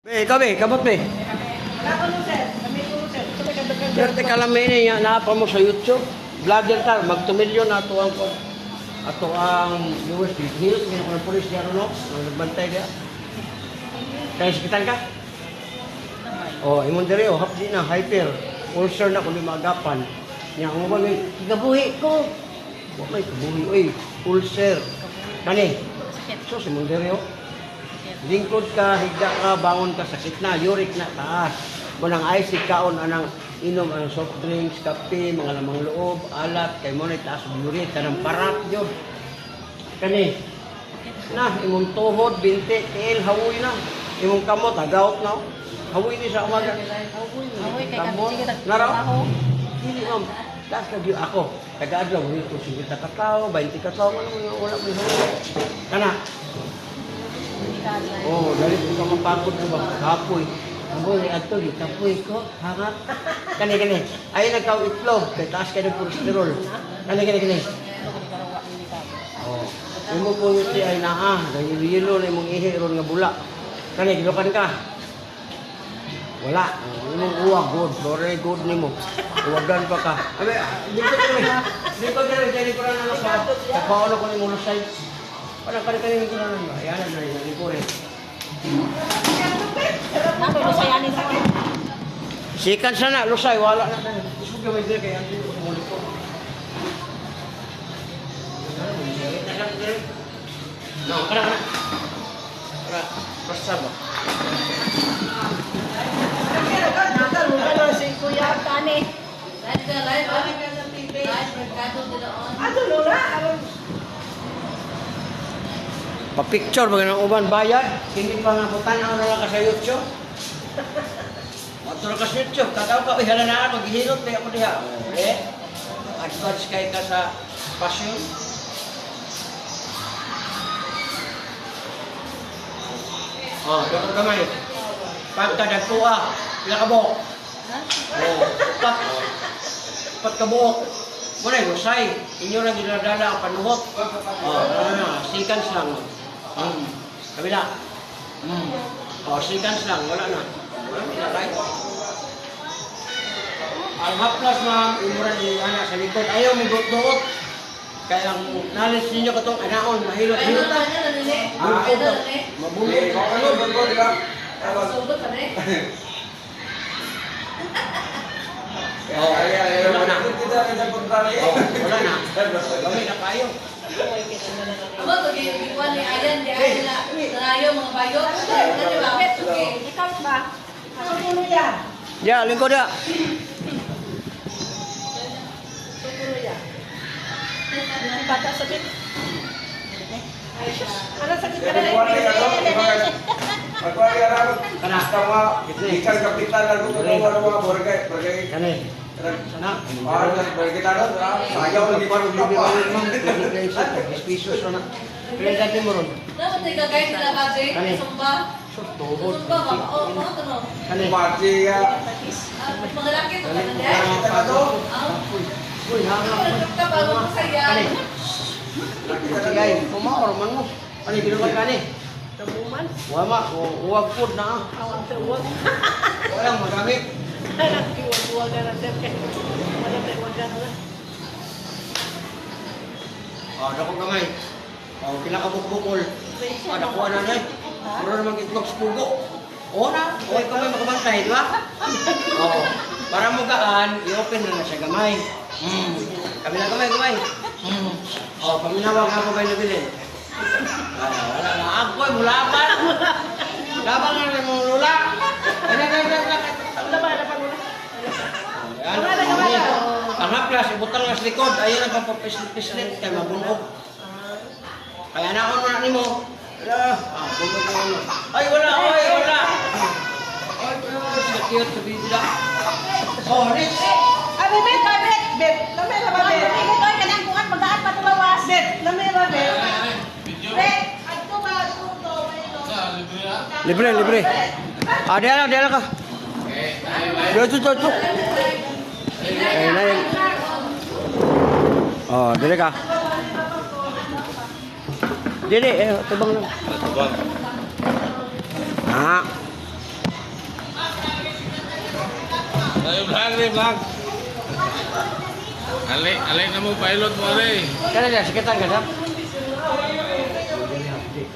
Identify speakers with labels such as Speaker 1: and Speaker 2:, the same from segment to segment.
Speaker 1: Kabot be. Derte kalamay niya naapa mo sa YouTube. Vlogger ta, mag-2 million ato ang viewers. Hilot niya ko ng pulis niya no. Nagbantay dia. Kaya sakitan ka? Oh, imong diri oh, hapdi na hyper. Ulcer na kundi magapan. Nya mo ba may gabuhi ko. Wa may gabuhi oy, ulcer. Kani. So imong diri oh. Lingkod ka, higda ka, bangon ka, sakit na, uric na, taas. Munang ice, kaon, anang inom, anang soft drinks, kape, mga lamang loob, alat, kay mo na taas uric, kanang parat yun. Kani, na, imong tuhod, binti, tiil, hawoy na. Imong kamot, agaut na. Hawoy ni sa umaga.
Speaker 2: Hawoy, kay
Speaker 1: Kamot,
Speaker 2: kami
Speaker 1: naraw. Hindi, ma'am. Taas ka diyo ako. Taga-adlaw, hindi ko 50 katao, 20 katao, wala mo yung hawoy. Kana, oh, dari ko mapagod ko ba? Kapoy. Kapoy, ato, kapoy ko. Hangat. Kani. Ay, nagkaw itlog. Kaya taas kayo ng cholesterol. Kani. Oh. Yung mo po yung ay naa. Gayilo na yung ihi ron nga bula. Kani, gilukan ka. Wala. Yung mong uwag, good. Very good ni mo. Uwagan pa ka. Abi, dito ko rin. Dito ko rin na sa paano ko ni mo lusay. Parang kani ko na naman. Ayan na rin ko rin.
Speaker 2: Nato lusayanin sa ano.
Speaker 1: Sikan sana, lusay, wala na. Gusto ko may dire kaya hindi ko sumuli ko. No, kana. Para, basta ba?
Speaker 2: Ano si Kuya Tani?
Speaker 1: Pa-picture ba ng uban bayad? Hindi pa nga putan ang nala ka sa YouTube. Matulog ka sa YouTube. Kataw ka, halanaan, maghihilot tayo mo diha. Eh? Advance kay ka sa passion. Oh, doon kamay. Pagkadagpuha, pila ka buhok. Oh, pat ka buhok. Muna yung usay. Inyo na ginadala ang panuhot. Oh, seconds lang. Kabila. Oh, seconds lang. Wala na. Right? Ang haplas na imuran ni anak sa likod. Ayaw may buot-buot. Kaya ang knowledge ninyo katong anaon, mahilot-hilot na. Mabulot. Oh, wala na. Oh, wala na. Kami na kayo.
Speaker 2: Amo to gi ikuan ni ayan di ay na tarayo mga bayo. Di ba? Ikaw ba? Ano puno yan?
Speaker 1: Ya, lingkod ya.
Speaker 2: Puno yan. Bata sakit. Ano sakit ka na?
Speaker 3: Magkuha ka naman. Tama, ikan kapitan na kung mga barangay.
Speaker 1: Kani. Sana.
Speaker 3: Kita na, sayaw lagi pa rin
Speaker 1: Pisos na. Pila dati mo ron.
Speaker 2: Dapat ay gagay sila kasi sumba.
Speaker 1: Tuhod.
Speaker 2: Sumba ba? Oo, mga tanong.
Speaker 1: Kani.
Speaker 3: Pati
Speaker 2: Mga laki to ka na
Speaker 3: kita to.
Speaker 1: Uy, hanga.
Speaker 2: ka ba masaya?
Speaker 1: Kani. Sige, pumaor man mo. Kani ginuman kani.
Speaker 2: Tabuman.
Speaker 1: Wama, uwag food na.
Speaker 2: Awang sa uwag.
Speaker 1: Walang magamit.
Speaker 2: Uwag na natin. Wala tayo uwag na.
Speaker 1: Oh, dako kamay. Oh, pila ka bukbukol. Dako na na. Puro naman itlog sa pugo. Oo na, okay kamay makabantay, di ba? Oh, para mo gaan, i-open na siya gamay. Kabila gamay. Oh, paminawag ako ba nabilin? Wala na. Ako ay mulaban. Labang na rin mong lula. Ang haplas, ibutang nga sa likod. Ayun ang papapislit kay mabunog. Kaya naon na ni mo. Bunog mo ano. Ay, wala. Ay, sakit sa bibla. Oh, next.
Speaker 4: Bet. Lamay na ba, Bet? Ito'y kanang kuhan, magaan pa tulawas. Bet, lamay ba, Bet? Bet, agto ba, agto,
Speaker 1: Libre. Diala ka. Dito. Na yun. Oh, dili ka. Dili, tubang lang. Ah.
Speaker 5: Vlog rin, vlog. Alay na mo, pilot mo rin.
Speaker 1: Kaya na, sikitan ka na.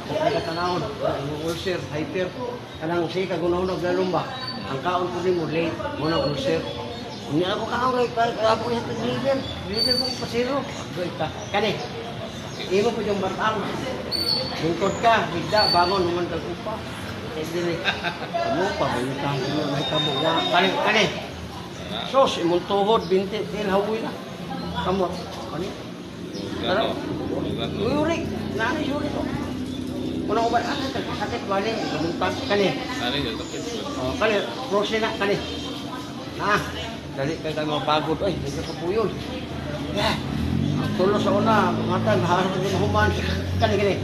Speaker 1: Ako kaya katanahon, ang ulcer, hyper, kanang si kagunahon naglalumba. Ang kaon ko din mo, late, muna ulcer. Hindi ako kaon, ako yung deliver. Deliver mo pasiro. Kani, imo po yung batang. Lingkod ka, higda, bangon, naman kagpupa. Hindi na, ano pa, may kabuga. Kani, sos, imong tuhod, binti, hawoy na. Kamot, kani.
Speaker 5: Gato.
Speaker 1: Uyurik, nani yuri to. Kuna ko ba, sakit ba ni, kamuntan, kani.
Speaker 5: Ano yun, tapos.
Speaker 1: Kani, prose na, kani. Dali kayo kayo mga pagod, ay, hindi ka puyon. Ang tulo sa una, matan, maharap ko din human. Kani.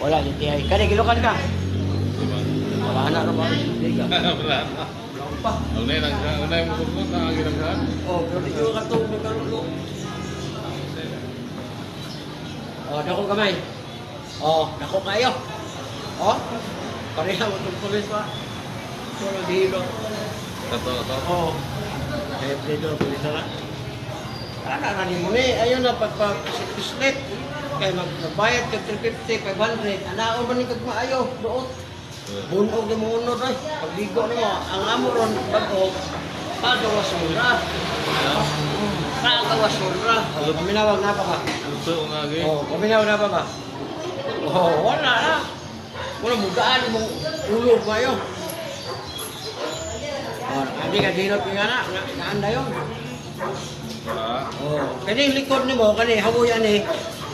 Speaker 1: Wala, hindi ay. Kani, gilukan ka. Wala na naman. Hindi ka.
Speaker 5: Wala.
Speaker 1: Wala pa.
Speaker 5: Unay mo kung ang ginagawa.
Speaker 1: Pero di ko katong nagkarulo. Dako kamay. Dako kayo. Pareha mo itong pulis pa. So, naghihilo.
Speaker 5: Tato.
Speaker 1: Kaya dito, pulis na lang. Nani mo ni, ayun na pagpa-sit-sit. Kaya magbayad ka 350, 500. Anaon man ni kagmaayo, doon. Bunog na mo unod ay. Pagbigo na mo, ang amoron, bago, pagawasura. Pagawasura. Paminawag na pa ka.
Speaker 5: Gusto ko nga rin.
Speaker 1: Paminawag na pa ka. Wala na. Wala mugaan mong ulog kayo. Hindi ka dinot nga na, naanda yun. Kani yung likod ni mo, kani hawoyan ni,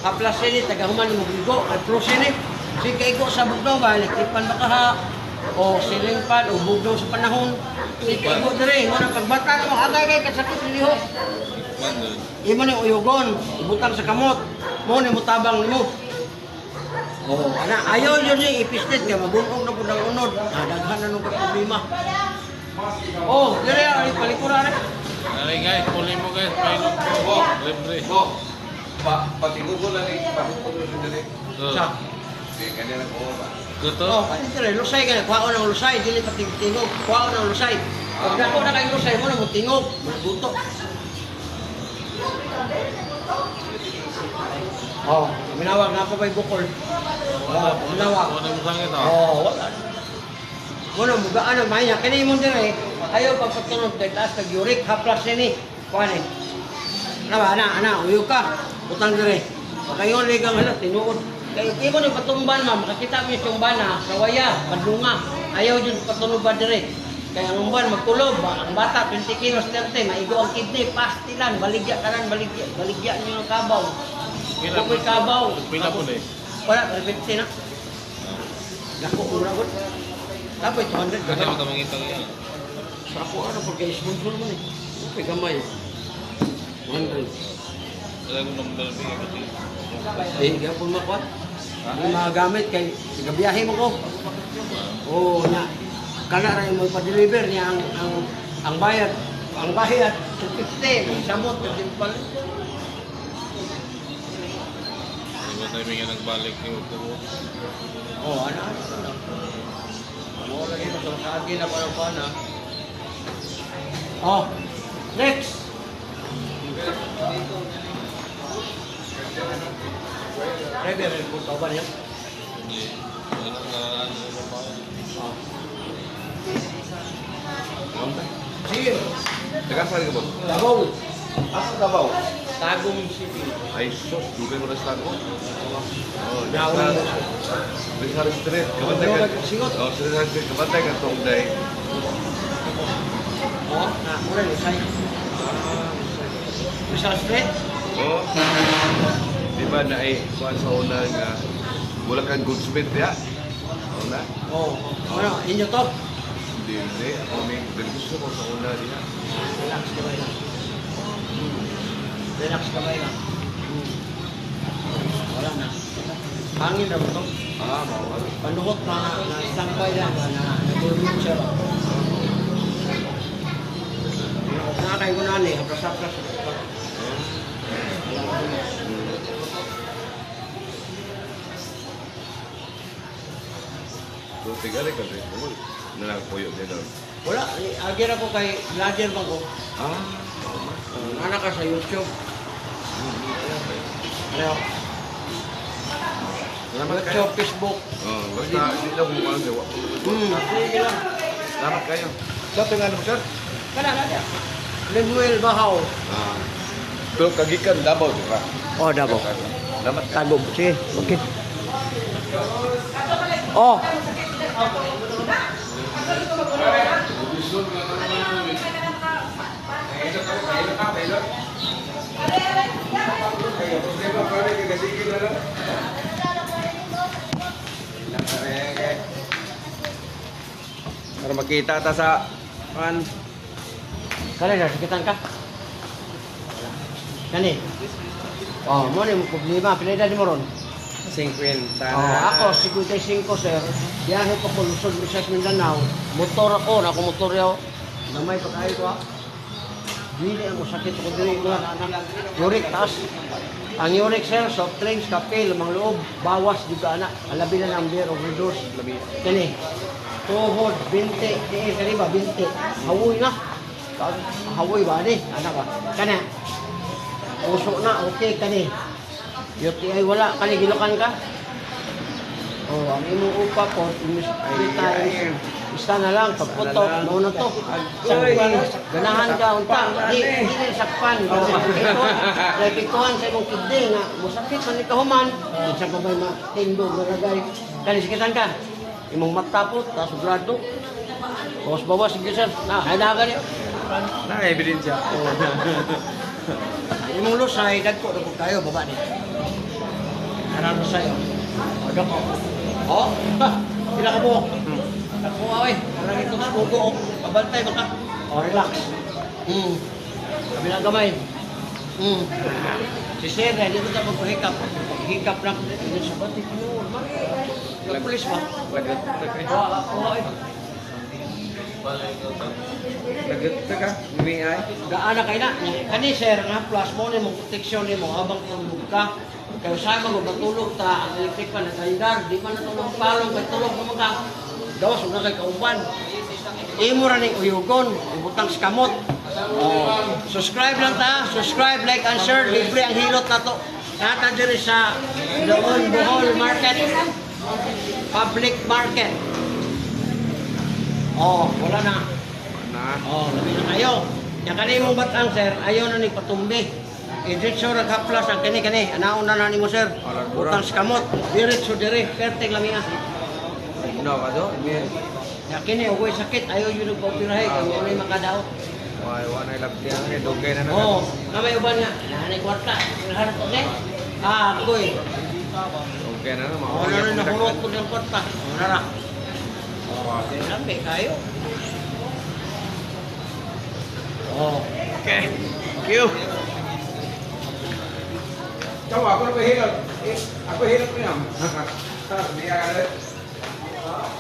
Speaker 1: haplas ni, tagahuman ni mo gigo, at prusin ni. Sige kaigo sa bugnaw ba, elektripan ba ka ha? O siling pan, o bugnaw sa panahon. Sige kaigo dire, mo na pagbata mo, agay kay kasakit nilihok. Imo ni uyugon, ibutang sa kamot. Mo ni mutabang mo. Ayaw yun ni ipistit ka, mabungkong na po ng unod. Daghan na nung problema. Dire, ay palikura rin.
Speaker 5: Alay guys, puli mo guys, pilot mo. Libre.
Speaker 3: Patigugo lang eh. Patigugo lang din eh.
Speaker 1: Sa?
Speaker 3: Ganyan ako ba?
Speaker 5: Gusto?
Speaker 1: Dire, lusay ka na, kuhaon ng lusay, dili pa tingog, kuhaon ng lusay. Pag dako na kayo lusay mo na mo tingog, magbuto. Minawag na pa ba'y bukol? Minawag.
Speaker 5: Ano mo sangit
Speaker 1: Wala. Wala, mugaan ang maya. Kaya mo din eh, ayaw pagpatunog kay taas kag-uric, haplas ni. Kuhan eh. Uyo ka. Utang dire. Pagkayon ligang halat, tinuod. Kaya di mo ni patumban ma, makakita mo yung tumban na, sawaya, padlunga. Ayaw yun patunog ba dire. Kaya ang umban, magkulob. Ang bata, 20 kilos, 30, maigo ang kidney, pastilan, baligya kanan, baligya nyo ng kabaw. Kukoy kabaw.
Speaker 5: Pila po na eh.
Speaker 1: Wala, 350 na. Lako, mura ko. Tapos 200
Speaker 5: Kasi
Speaker 1: ka
Speaker 5: mo tamang itang yan.
Speaker 1: sa ako pagka-sponsor mo ni. Okay, gamay. 100.
Speaker 5: Wala kong namdalang bigay kasi.
Speaker 1: Hindi ako makuha. Yung mga gamit kay gabiyahe mo ko. Na. Kana rin mo pa-deliver niya ang bayad. Ang bayad 250, samot din pala.
Speaker 5: Hindi mo tayo bigyan nagbalik ni Upo.
Speaker 1: Ano? Wala yun, sa kagi na parang pana. Next! Driver, kung tao ba niya?
Speaker 5: Hindi. Wala na ano pa.
Speaker 1: Sige,
Speaker 3: Taga saan ka ba?
Speaker 1: Davao.
Speaker 3: Asa Davao?
Speaker 1: Tagum City.
Speaker 3: Ay, sus. Dugay mo na sa ako.
Speaker 1: Yawan mo.
Speaker 3: Rizal Street. Kabantay ka.
Speaker 1: Singot.
Speaker 3: Rizal Street. Kabantay ka itong day.
Speaker 1: Mura ni Say. Rizal Street?
Speaker 3: Di ba na ay kuhan sa una nga mula kang Goodsmith ya? Na?
Speaker 1: Inyo to?
Speaker 3: Hindi. Ako may gusto ko sa una diya.
Speaker 1: Relax ka ba lang? Relax ka ba lang? Wala na. Hangin na ba ito?
Speaker 3: Mawala.
Speaker 1: Panuhot na standby lang na nag-urmit siya. Nakakain ko na hapras-hapras.
Speaker 3: So, tigari ka rin. Nalagpuyo din doon.
Speaker 1: Wala, agir ako kay vlogger ba ko.
Speaker 3: Ah.
Speaker 1: Anak ka sa YouTube. Ano?
Speaker 3: Salamat kayo.
Speaker 1: YouTube, Facebook.
Speaker 3: Oh, basta hindi lang kung ano gawa.
Speaker 1: Sige lang.
Speaker 3: Salamat kayo. Sa tingnan mo, sir?
Speaker 1: Kana na. Lemuel Bahaw.
Speaker 3: Ah. Pero kagikan Davao, di ba?
Speaker 1: Oh, Davao.
Speaker 3: Salamat ka.
Speaker 1: Tagob. Sige, okay. Oh.
Speaker 3: Para makita ta sa kan
Speaker 1: Kani na, sakitan ka? Kani? Oh, mo ni mo problema, pineda ni mo ron.
Speaker 3: 50
Speaker 1: Oh, ako 55 sir. Biyahe ko po Luzon, Visayas, Mindanao. Motor ako, na ako motor yaw. Namay pa kayo ko. Dili ako sakit ko diri mga anak. Uric taas. Ang uric sir, soft drinks, kape, lamang loob, bawas juga anak. Alabi na ng beer overdose. Kani. Tuhod, binti, kani ba binti. Hawoy na. Hawoy ba ni? Anak ba? Kana. Puso na, okay kani. UTI wala, kani gilokan ka? Oh, ang imong upa po, isa na lang, pagputok, muna to. Sakpan, ganahan ka, unta. Di sakpan. Like ikuhan sa imong kidney nga, musakit sa nikahuman. Isa pa ba'y matindog, maragay. Kani sikitan ka? Imong mata po, tapos blado. Bawas-bawas, sige sir. Hanagan niyo.
Speaker 3: na ebidensya.
Speaker 1: Imong lusay, dagko na po kayo, baba ni. Anong lusay, o? Dako. O? Sila ka buhok. Dako, away. Parang itong sugo, o. Pabantay baka. O, relax. Kami na gamay. Si Sir, dito na pagpahikap. Hikap lang. Ito sa batik mo. Nagpulis ba?
Speaker 3: Lagat ka.
Speaker 1: O,
Speaker 3: Lagat ka. Ngingay.
Speaker 1: Gaana kay na. Kani sir, nga plus mo ni mong proteksyon ni mo habang tulog ka. Kaya sa mga matulog ta, ang electric pa nagandar, di man natulog palong, kay tulog mo ka. Dawas na kay kauban. Imo ra ning uyugon, ibutang sa kamot. Oh. Subscribe lang ta, subscribe, like, and share. Libre ang hilot na to. Nata diri sa Doon Bohol Market. Public Market. Oh, wala na.
Speaker 3: Na.
Speaker 1: Oh, labi na kayo. Yang kani mong batang sir, ayaw na ni patumbi. Diretso ra kaplas ang kani. Anaon na nimo sir. Utang sa kamot. Diretso dire, pertek lami ah.
Speaker 3: No, kado. Bien.
Speaker 1: Ya kini ugoy sakit, ayaw yun nagpapirahay kung ano yung makadaot.
Speaker 3: Why wanna labti ang dogay na
Speaker 1: Oh, kamay uban nga. Nanay kwarta. Harap ko ni. Ah, agoy.
Speaker 3: Okay na naman.
Speaker 1: Oh, na nahurot ko ng kwarta. Oh, nara. Oh, lambi kayo. Oh.
Speaker 3: Okay. Thank you. Tawa ako na hilot. Ako hilot ko yan. Biya ka na.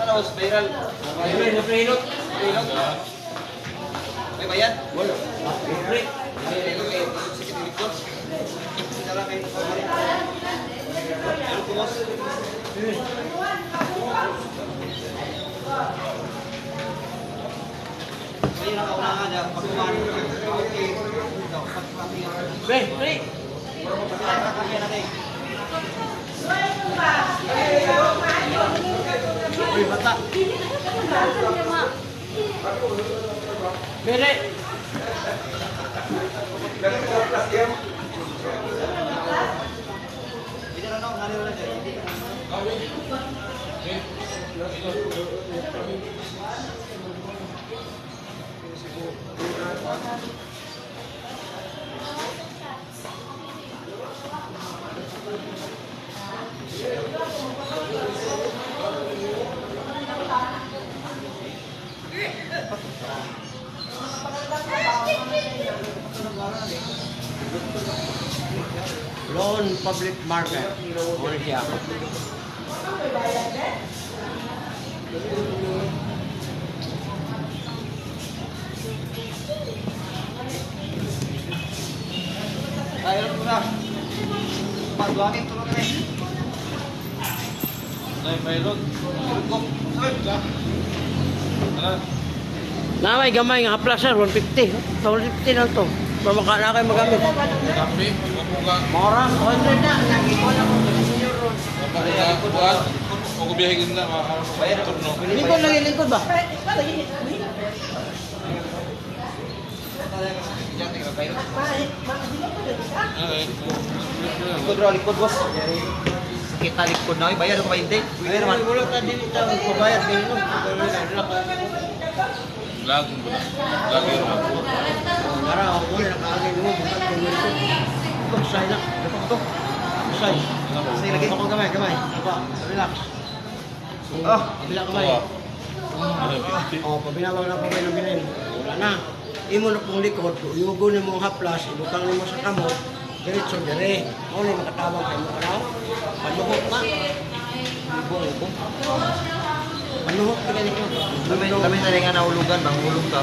Speaker 1: Ano mas viral? Ayun, na prehilot. Prehilot. May bayad? Wala. Libre. Sige, direktor. Dala kay Pamari. Ano po, boss? Ayun ang kaulangan niya. Pagkuhan. Okay. Pre, pre. Uy, bata. Bere. Loan Public Market. Ano siya? Tayo na. Pagwangin tulog na eh.
Speaker 5: Ay, pilot.
Speaker 1: Ay, Na may gamay nga haplas sir, 150. 150 lang to. Para maka na kayo magamit.
Speaker 5: Kape, mabuka.
Speaker 1: Mora, 100 na. Nagikuha na ko. Senior ron.
Speaker 5: Buwan, kung kubiyahin na, makakasok turno.
Speaker 1: Lingkod lagi, lingkod ba?
Speaker 3: Likod raw, likod boss. Kita likod na, bayar ko ba hindi?
Speaker 1: Ayun man. Bulot na din ito. Pabayad kayo no.
Speaker 5: Lago mo na. Lago yun.
Speaker 1: Mara, ako ko na nakaagay mo. Bukat ko nito. Ito, usay na. Ito. Usay.
Speaker 3: Sige lagi.
Speaker 1: Ako gamay, gamay. Aba, relax.
Speaker 3: Oh,
Speaker 1: Kabila kamay. Oh, pabinabaw na kamay ng binin. Wala na. Imo na pong likod, yugo ni mong haplas, ibutang ni mo sa kamot, diretso dire. Ako na makatabang kayo mo karaw. Panuhot na. Ibo. Panuhot ka ganito.
Speaker 3: kami na rin nga nahulugan, mahulog ka.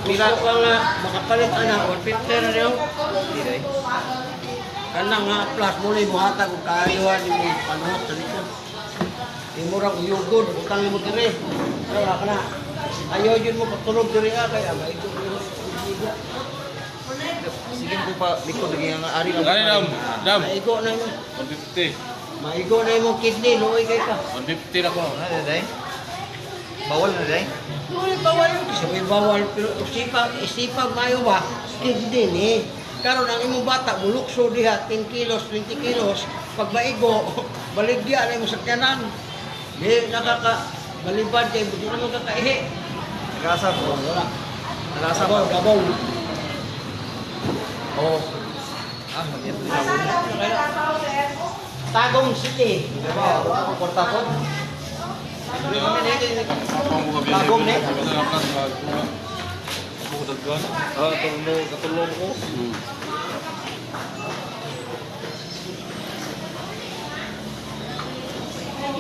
Speaker 1: Pila ka nga, makapalit ana, 150 na rin. Kanang nga, plus mo na yung buhatag kung kaayuhan yung panuhot sa likod. Imurang uyugod, butang mo dire. Pero wala ka na. Ayaw yun mo patulog dire ka, kaya maito mo.
Speaker 3: Sige po pa, likod lagi nga ari lang.
Speaker 5: Gani dam, dam.
Speaker 1: Maigo na yun.
Speaker 5: 150.
Speaker 1: Maigo na yung kidney, luoy kay ka.
Speaker 5: 150 na ko.
Speaker 3: Ano na day? Bawal na day?
Speaker 1: Luoy, bawal. Sabi bawal, pero isipag mayo ba? Kidney ni. Karon ang imong bata, bulukso diha, 10 kilos, 20 kilos. Pag maigo, baligya na yung sakyanan. Di balibad kayo, di naman kakaihi.
Speaker 3: Nagasa po.
Speaker 1: Wala.
Speaker 3: Nagasa
Speaker 1: Gabaw,
Speaker 3: po.
Speaker 1: gabaw.
Speaker 3: Oo. Ah, magyan po na.
Speaker 1: Tagong City.
Speaker 3: Diba? Porta po.
Speaker 5: Bagong ne? Katulong ko.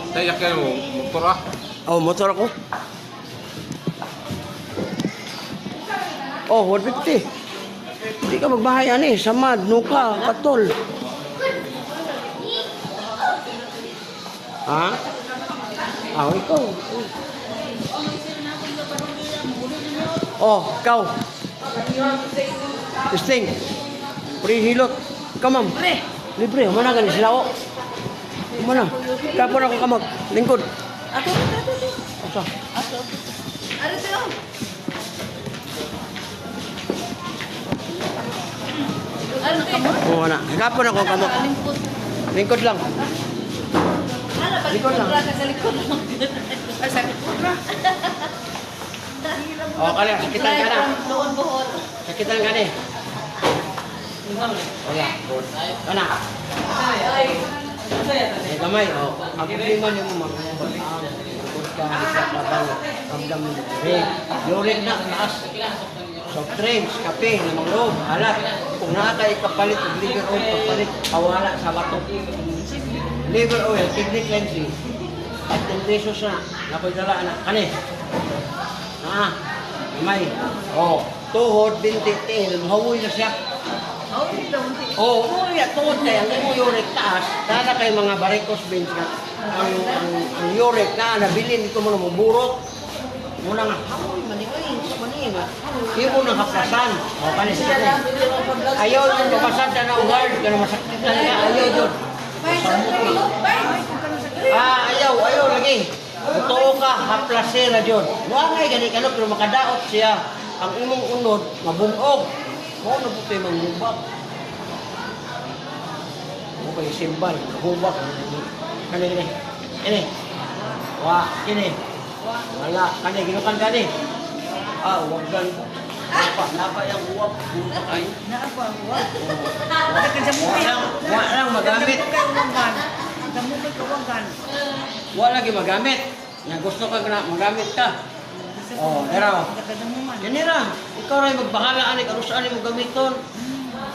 Speaker 5: Tayo yakin mo, motor ah.
Speaker 1: Oh, motor ako. Oh, 150. Hindi ka magbahay ani, samad, nuka, patol. Ha? Ah, ikaw. Oh, ikaw. Testing. Free hilot. Kamam. Libre, mana gani sila o? Mana? Kapon ako kamag. Lingkod.
Speaker 2: Ato.
Speaker 1: Asa?
Speaker 2: Ano sila? Ano ka mo?
Speaker 1: Oo na. Kapon ako kamag.
Speaker 2: Lingkod.
Speaker 1: Lingkod lang.
Speaker 2: Ano ba?
Speaker 1: Likod lang.
Speaker 2: Ka sa likod lang. Ay, sa likod na.
Speaker 1: Oh, kaya sakitan ka na.
Speaker 2: Doon buhol.
Speaker 1: Sakitan ka ni. Wala. Kana.
Speaker 2: Ay.
Speaker 1: Eh, gamay. Oh. Ang problema niyo mo mga ka, isa ka bang ramdam mo. Eh, yurik na, taas. Soft drinks, kape, lamang loob, alat. Kung nakakay kapalit, liver oil, kapalit, kawala sa bato. Liver oil, kidney cleansing. At 10 pesos na. Nakoy dala, anak. Kani. Gamay. Oh, tuhod, binti, mahawoy na siya. Oh, umuwi at tuhod kaya ang uric taas, sana kay mga varicose veins na ang uric na nabilin ito mo na maburot. Muna nga, hamoy, manima. Hindi mo nang haplasan. O, kanis ka na. Ayaw yung kapasan na hard, kaya masakit na niya, ayaw yun. Ayaw lagi. Totoo ka, haplasin na yun. Wangay, gani ka pero makadaot siya. Ang imong unod, mabunog. Mo na po tayo mangbubak. Mo kayo simbal, hubak. Kani. Kini. Wala, kani, ginukan kani. Huwag gan. Napa yung huwag. Buta kayo. Wala lang magamit. Wala lagi magamit. Yang gusto ka na magamit ka. Oh, dera. Ganira. Ikaw rin magbahala ani karusan mo gamiton.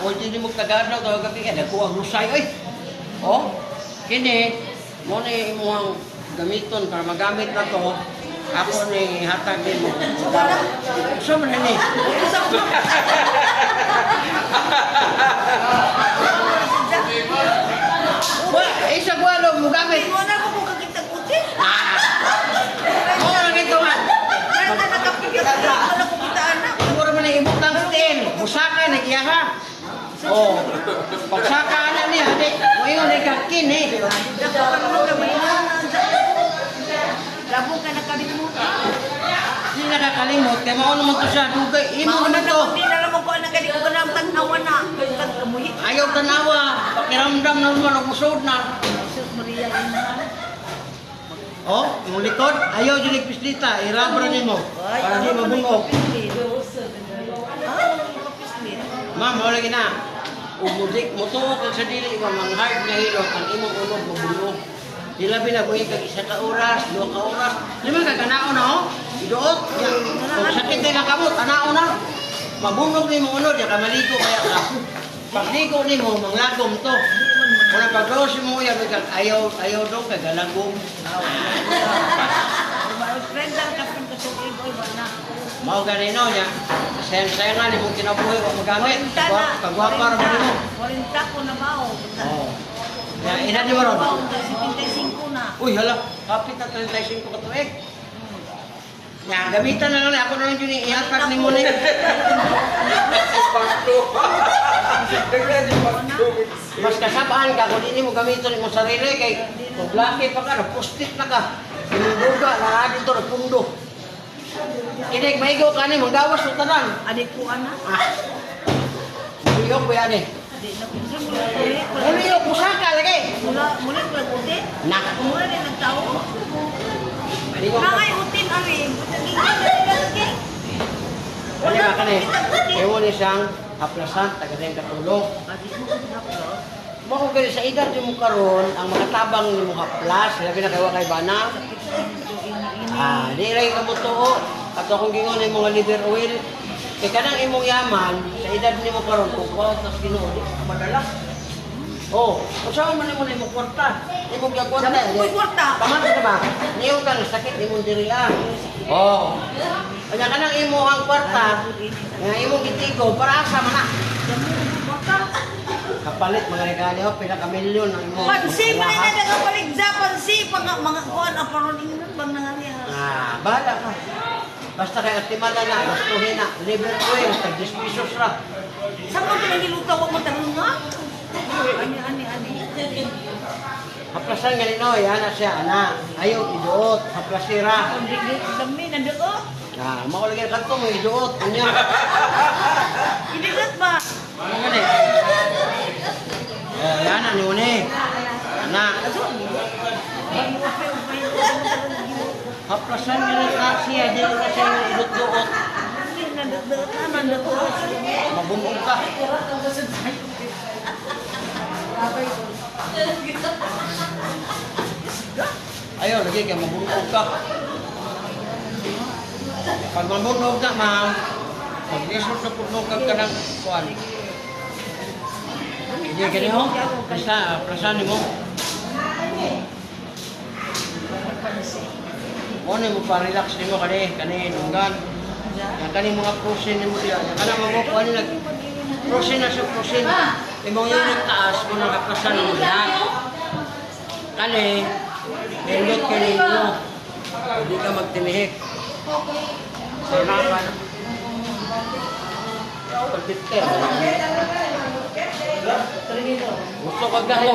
Speaker 1: O hindi mo tagadlaw daw gabi ka dako ang rusay oy. Oh. Kini mo ni imong gamiton para magamit na to. Ako ni hatag din mo. So man ni. Isa gwalo mo gamit.
Speaker 2: Hindi mo na ako kakitag-utin.
Speaker 1: Oo, lagi ito man.
Speaker 2: Meron na nakapigil. Wala ko kitaan na.
Speaker 1: Siguro man ang ibutang stin. Busaka, nagyaha. Oh, pagsaka na niya, di. Ngayon, di kakin eh.
Speaker 2: Dapat mo kamay na. Labo ka nakalimutan.
Speaker 1: Hindi nakakalimot, kaya mao naman to siya. Dugay, imo
Speaker 2: Mauna
Speaker 1: naman
Speaker 2: na
Speaker 1: to.
Speaker 2: kung di na lang ko na ganito ko na tanawa na. Kamuhi.
Speaker 1: Ayaw tanawa, pakiramdam na naman ang musod na.
Speaker 2: Jesus Maria Ina.
Speaker 1: Oh, yung likod, ayaw dyan nagpislita, irabra nimo para di mabungog. Ma'am, wala na. Umudik, mutuok ang sa dili ko, mga hard na hilot, ang imong ulog, mabulog. Di labi na buhay kag isa ka oras, 2 ka oras. Lima ka kanao na oh. Iduot. Kung sakit din ang kamot, kanao na. Mabungog ni mo unod, ka maligo kaya ka. Pagligo ni mo, manglagom to. Kung pag-rose mo yan, ayaw daw ka galagom.
Speaker 2: Friend lang kapag katulog ko ba na.
Speaker 1: Mao ganino niya. Sayang nga ni mong kinabuhi o magamit. Kagwapa rin mo.
Speaker 2: 40 ko na ba o?
Speaker 1: Oo. Kaya ina di ba ron?
Speaker 2: 75 na.
Speaker 1: Uy, hala. Kapit na 35 ka tuig. Yan, gamitan na lang. Ako na lang yun ihatak ni mo ni.
Speaker 3: Pakto. Dagdag yung pakto.
Speaker 1: Mas kasabaan ka kung hindi mo gamitin mo sarili kay kung laki pa ka, post-it na ka. Sinubuga, nakadin to, pundo. Kinig, maigo ka ni, magawas mo tanan.
Speaker 2: Adik ko ana.
Speaker 1: Iyok ba yan eh?
Speaker 2: Di na ko sa mula.
Speaker 1: Iyok, pusaka lagi.
Speaker 2: Mula ko utin.
Speaker 1: Nak.
Speaker 2: Mula rin ang tao.
Speaker 1: Maligo ka.
Speaker 2: Nangay utin ari. Lagi.
Speaker 1: Ano ka ka ni? Ewan ni siyang haplasan, taga-rin katulong.
Speaker 2: Adik mo ko haplo.
Speaker 1: Bako kaya sa edad mo karon ang mga tabang ni mo haplas, labi na kayo kay Bana. Di rin ka mo to. At akong gingon ng mga liver oil. Kaya kanang imong yaman, sa edad ni mo karon kung kuwaw tas kinuuli, madala. Oh, usawa man mo na imong kwarta. Imong kwarta.
Speaker 2: Uy, kwarta.
Speaker 1: Kamata na ba? Niyo ka na sakit imong diri ah. Oh. Kanya kanang imo ang kwarta, nga imong gitigo para asa man na. Kapalit mga regalo, pinaka-milyon ang imong.
Speaker 2: Pansi man na nagapalig sa pansi mga kuan aparon ingon bang nangani.
Speaker 1: Bahala ka. Basta kay optimal na, gustuhin na. Liver oil, tag 10 pesos ra.
Speaker 2: Sa mo pinagiluto ko mo tanong nga? Ani.
Speaker 1: Haplasan ganin no, yan na siya, ana. Ayaw iduot, haplasira.
Speaker 2: Kundi dami na doon.
Speaker 1: Makulagay kanto mo iduot, kunya.
Speaker 2: Idigat ba?
Speaker 1: Ano gani? Oh, yan na ni Une. Ana. Haplasan ganin na siya, di na siya yung idut-duot. Mabungog ka. Ayaw, lagi ka mabungog ka. Pag mabungog na, ma'am, pag-isot na punog ka ng kuwan. Hindi ganyan mo? Plasan mo. Ano mo pa-relax din mo kani nunggan. Yan kani mga prosin mo diya. Yan kana mo ko ano nag prosin na sa prosin. Imong yung nagtaas mo nakaplasan mo diya. Kani nindot kani mo. Hindi ka magtinihik. Sanapan. Pagbitter. Gusto kag dako.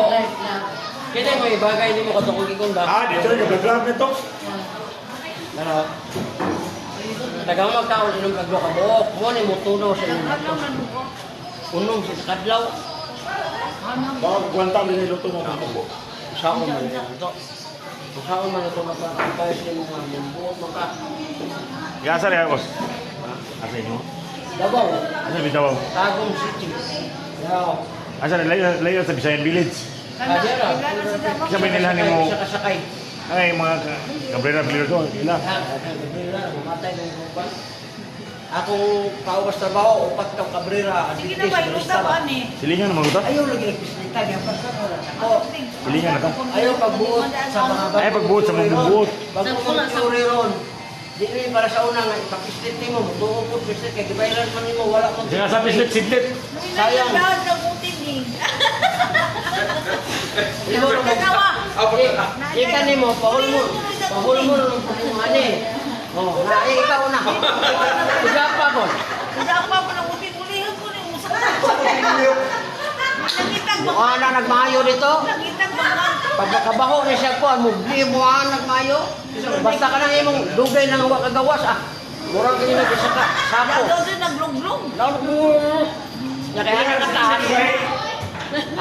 Speaker 1: Kaya may bagay ni mo katong gigon ba?
Speaker 3: Dito yung vlog nito.
Speaker 1: Pero, tagang magkaon sinom kag duha ka buok. Mo ni mo tunaw sa imong bato. Unong sa kadlaw.
Speaker 3: Baka kwenta mo niluto mo kung
Speaker 1: Usaon man ito. Usaon man ito magpapayos ni mo nga buot mo ka.
Speaker 6: Gasa rin boss. Asa inyo?
Speaker 1: Dabaw.
Speaker 6: Asa bitaw?
Speaker 1: Tagum City. Yaw.
Speaker 6: Asa layo sa Bisayan Village.
Speaker 1: Kadira.
Speaker 6: Isa may nilhanin mo.
Speaker 1: Sa kasakay.
Speaker 6: Ay mga kabrera player to, ila.
Speaker 1: Mamatay ng grupan. Akong kauwas trabaho, upat kang kabrera.
Speaker 2: Sige na ba iluta ba ni?
Speaker 6: Silingan naman uta.
Speaker 1: Ayaw lagi nagpislita niya. Ako,
Speaker 6: Silingan na ta.
Speaker 1: ayaw pagbuot sa mga bago.
Speaker 6: Ay pagbuot sa mga buot.
Speaker 1: Bago mo teori ron. Di rin para sa una nga, ipapislit ni mo. Tuong po pislit, kaya gibaylan man ni mo, wala mo.
Speaker 6: Kaya sa pislit sidlit.
Speaker 1: Sayang.
Speaker 2: Dahon ng utin ni.
Speaker 1: Di mo rin
Speaker 2: Tanawa.
Speaker 1: Ika ni mo, pahul mo ng pagkumani. Oh, na, ikaw na. Isa pa ko.
Speaker 4: Isa pa po nang ulit-ulihan ko ni Musa. Nangitag mo.
Speaker 1: Mukha na nagmayo dito.
Speaker 4: Nangitag mo man.
Speaker 1: Pag nakabaho na siya ko, mugli mo nagmayo. Basta ka nang imong dugay nang wa kagawas ah. Murang kini na isa ka. Sako.
Speaker 4: Daw din nagluglong.
Speaker 1: Laut mo. Ya kaya na katahan.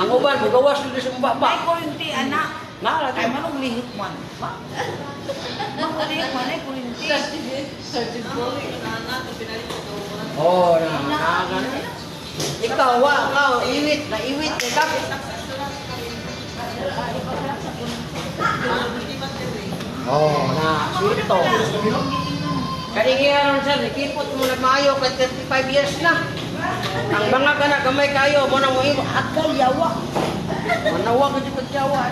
Speaker 1: Ang uban, magawas dito sa baba.
Speaker 4: May kurinti, anak.
Speaker 1: Nala
Speaker 4: Ay, manong lihit man. Ba? Manong lihit man, ay kurinti.
Speaker 1: Oh, na. Ikaw, wa, ikaw, iwit, ikaw. Oh, na, sito. Kalingihan sir, nakipot mo nagmayo kay 35 years na. Ang mga ka na gamay kayo, mo na mo iwa, akal yawa. Manawa ka dito yawa.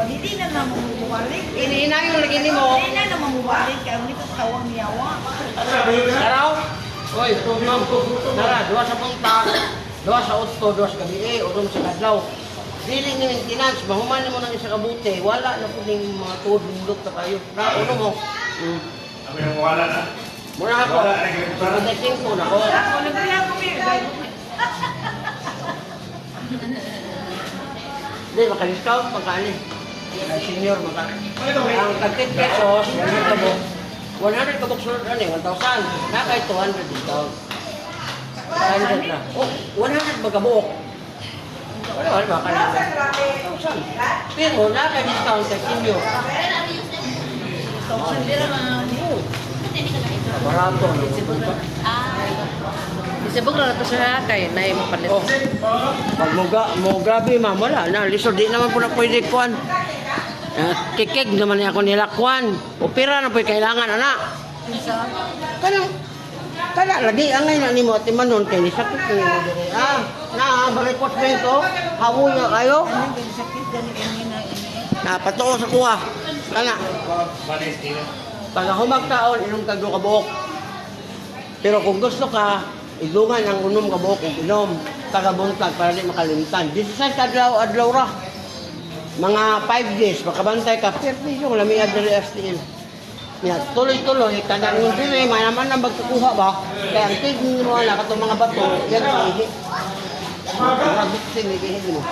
Speaker 4: Hindi na naman mabubalik.
Speaker 1: Inihinayon lagi ni mo.
Speaker 4: Hindi na naman mabubalik. Kaya hindi ko tawang niyawa.
Speaker 1: Naraw? Oy, ma'am. Nara, duwa sa punta, duwa sa utto, duwa sa gabi, udom sa kadlaw. Dili ni maintenance, mahuman mo nang isa kabuti, wala na po ning mga tuod bundok na kayo. Na, uno mo.
Speaker 6: Sabi nang wala na.
Speaker 1: Muna ako, protecting po na ako.
Speaker 4: Ako, nagkaya ko
Speaker 1: Hindi, maka-discount, maka-ali. Senior, maka. Ang 30 pesos, 100 kabok. 100 kabok sunod ano 1,000. Nakay 200 discount. 100 na. Oh, 100 magkabok. Wala, baka na. 1,000. Pero nakay discount sa senior. Barato.
Speaker 2: Isibog lang ito sa kay na yung palit.
Speaker 1: Oh. Pag mo grabe ma'am, wala na. Lisod, di naman po na pwede kuhan. Kikig naman niya ako nilakwan. Opera na po kailangan, anak. Kana lagi angay na nimo at manon kay sakit ko nimo dire. Bagay ko sa ito. Hamuyo kayo. Na patuo sa kuha. Kana. Pag humagtaon inom kag duha ka buok. Pero kung gusto ka, idungan ang unom ka buok ug inom tagabuntag para di makalimtan. 16 adlaw ra. Mga 5 days makabantay ka. Pero yung lamiad diri STL. Ya, tuloy-tuloy, kanang yung dire, may naman na magkukuha ba? Kaya ang tignan mo na, katong mga bato, yan ang ihi. Mga buksin, ihi mo.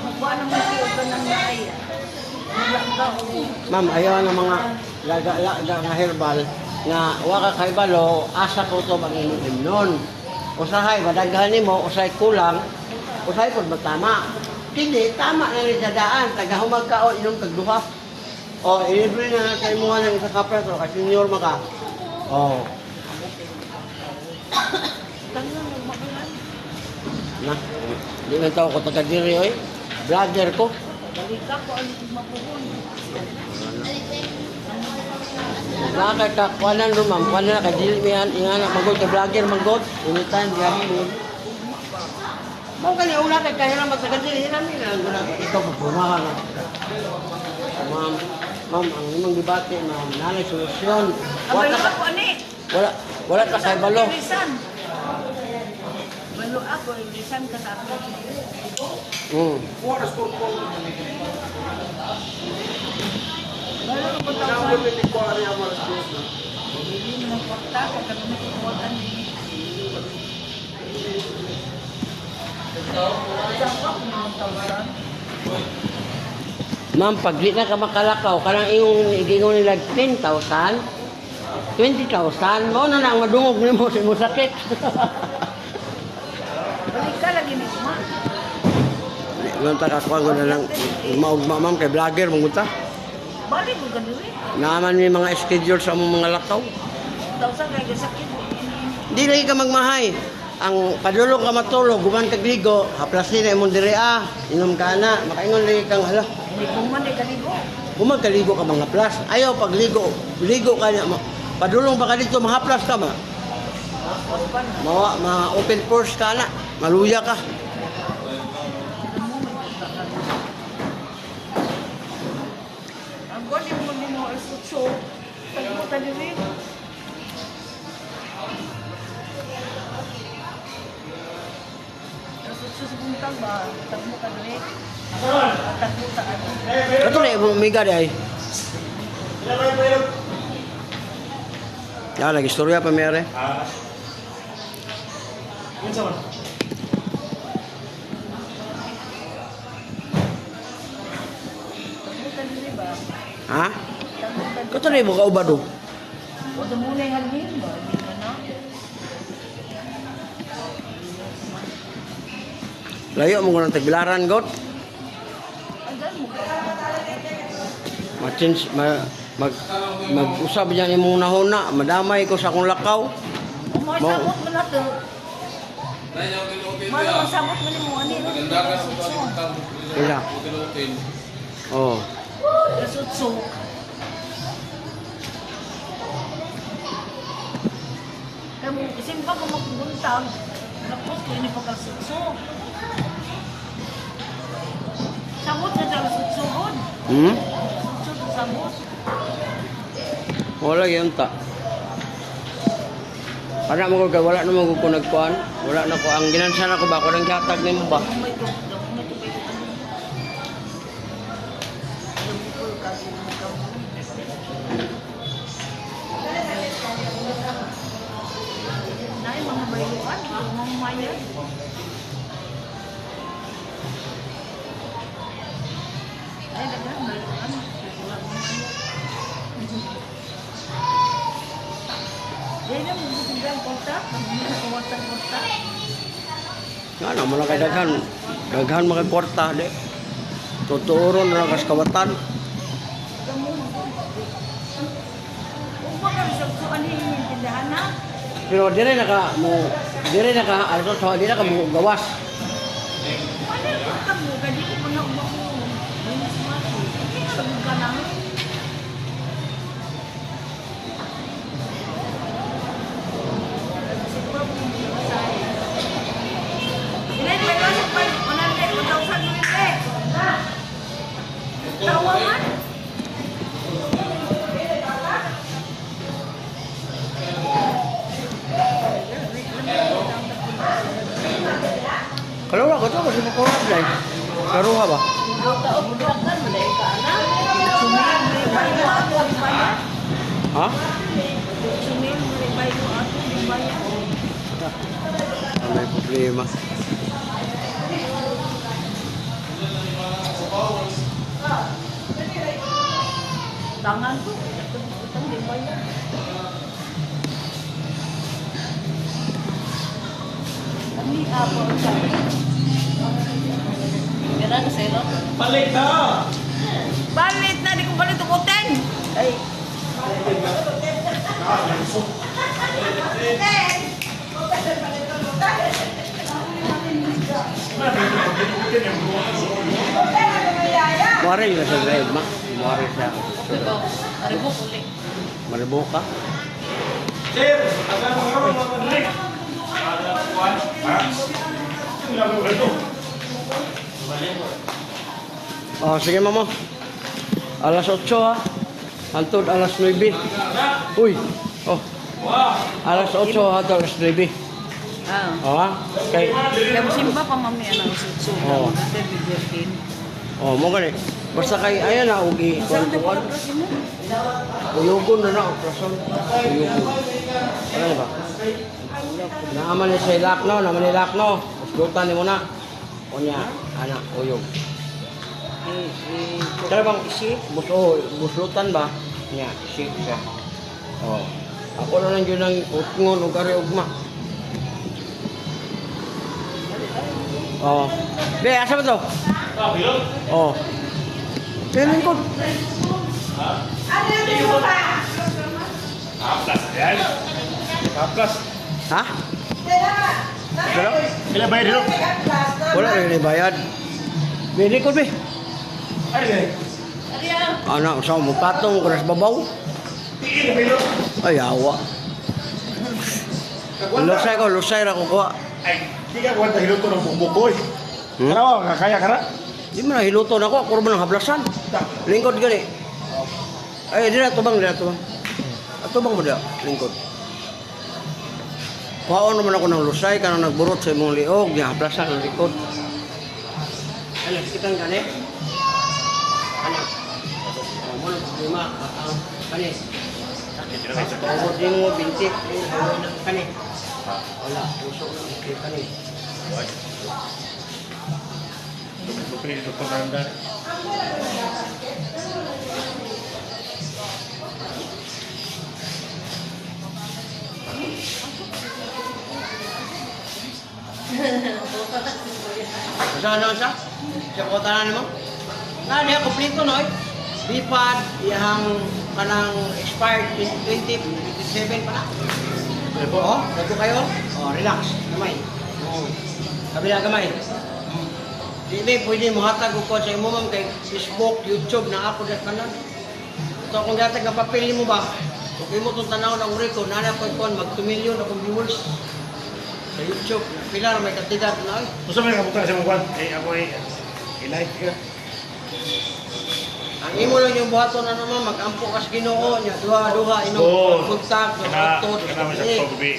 Speaker 4: Magbuwan ang masiyod ka ng naaya.
Speaker 1: Ma'am, ayaw ng mga laga na herbal nga waka kay balo, asa ko to mag-inom nun. Usahay, madaghan mo, usahay kulang, usahay po magtama. Hindi, tama na rin sa daan, tagahumag ka o inom kagduha. Oh, i-libre na natin mo ng isa kapreso kasi senior maka. Oh. Na, di man tao ko taga-diri, oy. Vlogger ko.
Speaker 4: Balika ko ang mapuhon.
Speaker 1: Nakakakuanan ro ma'am, kuanan na kadili mi ingana magod ka vlogger magod. Anytime gabi mo. Mo kani una kay kahira magtaga-diri namin na ikaw pagpumahan. Ma'am, ang imong debate ma'am, nanay solusyon.
Speaker 4: Balo ako ani.
Speaker 1: Wala ka kay balo.
Speaker 4: Balo ako, ilisan ka sa ako. Balo ko ta ako. Hindi mo porta ka kami kuwatan ni.
Speaker 1: Ma'am, pag di na ka makalakaw, kanang iyong nila 10,000, 20,000, mo na ang madungog ni mo sa sakit.
Speaker 4: Balik ka lagi ni ma.
Speaker 1: Ma'am, takakuha ko na lang, maugma ma'am, kay vlogger, mangunta.
Speaker 4: Balik ko ganun eh.
Speaker 1: Naaman may mga schedule sa among mga lakaw.
Speaker 4: Tawsa kay sakit.
Speaker 1: Di lagi ka magmahay. Ang padulong ka matulog, guman kag ligo, haplasin na imong dire inom ka na, makaingon lagi kang hala.
Speaker 4: Hindi ko man di kaligo.
Speaker 1: Guman kaligo ka mga plas. Ayaw pag ligo ka niya. Padulong ba ka dito, mahaplas ka ma? Open force ka na, maluya ka.
Speaker 4: Ang godi mo din mo isutso. Tagmo ta diri. Isutso sa buntag ba? Tagmo ka diri.
Speaker 1: Ito na yung umiga di ay. Yan, nag-istorya pa mayroon. Ha? Ito na yung mga ubado.
Speaker 4: Wala mo na yung halin ba? Hindi na na.
Speaker 1: Layo mo ko ng tagbilaran, God.
Speaker 4: Andan mo.
Speaker 1: Mag-usap niya yung muna huna. Madamay ko sa akong lakaw.
Speaker 4: Umay sabot mo na to. Malamang sabot mo ni mo. Ano yun?
Speaker 5: Maganda ka sa pagkakitang.
Speaker 1: Kaya. Oh.
Speaker 4: Kasutso. Kamu, simpa ko magbuntag. Tapos ko ini pagkasutso. Sabot na dyan sutso hon.
Speaker 1: Hmm?
Speaker 4: Sutso sabot.
Speaker 1: Wala yun ta. Anak mo ko, wala naman ko nagkuhan. Wala na ko. Ang ginansan ako ba? Ako nang katag ni mo ba?
Speaker 4: Umay ko. Umay ko kayo. Alam mo ko kasi Nay, mga bayuan. Mga mayan. Ay, dagan. Bayuan. Wala mga mayan. Yan ang magbubugang kota. Magbubugang kota.
Speaker 1: Nga na, muna kay daghan. Daghan mga kwarta, di. Tuturon na kas kawatan.
Speaker 4: Upag ang sabsuan yung tindahan na.
Speaker 1: Pero dire na ka ano to, dire na ka mo gawas.
Speaker 4: Ano yung kamu? Kadi ko muna umako. May mas mati. Hindi nga lang ka namin. Inay, may pasok pa. 1,000 ulit eh. Tawa man.
Speaker 1: Kalau wala ko to kasi mo ko dai. Karuha ba?
Speaker 4: Budak-budakan, malay ka na. Sumil, may bayo ato, di bayan.
Speaker 1: Ha?
Speaker 4: Sumil, may bayo ato, di bayan.
Speaker 1: May problema.
Speaker 4: Tangan ko, itong di bayan. Kami ako siya. Kira na sa'yo?
Speaker 3: Balik na!
Speaker 4: Balit na, di ko balit tukutin. Ay.
Speaker 1: Muari na sa drive, ma. Muari sa.
Speaker 4: Ito, aribo ulit.
Speaker 1: Maribo ka.
Speaker 3: Sir, agan mo nga mga Rick.
Speaker 1: Oh, sige mamo. Alas 8 ha. Hantod alas 9. Uy. Oh. Alas 8 hantod alas 9.
Speaker 4: Ah.
Speaker 1: Oh, ha? Kay
Speaker 4: Kaya musimba pa mami ang sutso.
Speaker 1: Oo.
Speaker 4: Maganda bibirkin.
Speaker 1: oh, mo gani. Basta kay ayan na ugi
Speaker 4: Saan
Speaker 1: kon
Speaker 4: na
Speaker 1: kon.
Speaker 4: pagkakas mo?
Speaker 1: Uyugon na na operasyon. Uyugon. Ano ba? Naaman ni sa Ilakno, naaman ni Ilakno. Usdutan ni mo na. Onya, anak, uyog. Kaya bang buslutan ba? Nya, isip siya. Oh. Ako na lang yun ang utngon, ugari, ugma. Oh. Be, asa ba to? Oh. Piling ko.
Speaker 6: Kaplas yan. Kaplas.
Speaker 1: Ha? Wala?
Speaker 6: Kailan bayad dito?
Speaker 1: Wala rin bayad. Bili ko, be. Anak, sa mo patong, kuras babaw. Ay, awa. Lusay ra ko kuha.
Speaker 6: Ay, di ka kuwanta hiluto ng bukboy. Karawa, kakaya kara.
Speaker 1: Di mo na hiluto na ko, ako naman ang hablasan. Lingkod gani. Ay, di na tubang. Tubang mo da, lingkod. Kuhaon naman ako ng lusay, kanang nagburot sa imong liog, niya hablasan ng likod. Ano, ikan gani? Ano? Oh, mo lima. Kani. Tawag din mo bintik. Kani. Wala, usok lang. Kani.
Speaker 6: Bukli dito po nanda.
Speaker 1: Saan siya? Siya ko tanan mo? Na niya kompleto no? Bipad yang kanang expired 2027 pa na. Oh, dagko kayo. Oh, relax. Gamay. Oh. Kabila gamay. Dili pwede mo hatag ko sa imo ma'am kay Facebook, YouTube na ako dat kanan. So kung gatag nga papel mo ba? Kung imo tong tanaw ng record na na kon mag 2 million akong viewers sa YouTube. Pilar may kantidad na.
Speaker 6: Gusto mo yung kabutan sa mga kwan? Ako ay i-like ka.
Speaker 1: Ang imo lang yung buhaton na naman mag-ampo kas Ginoo niya duha-duha
Speaker 6: Oo.
Speaker 1: inom kontak
Speaker 6: Kana
Speaker 1: doktor.
Speaker 6: man sa pagbi.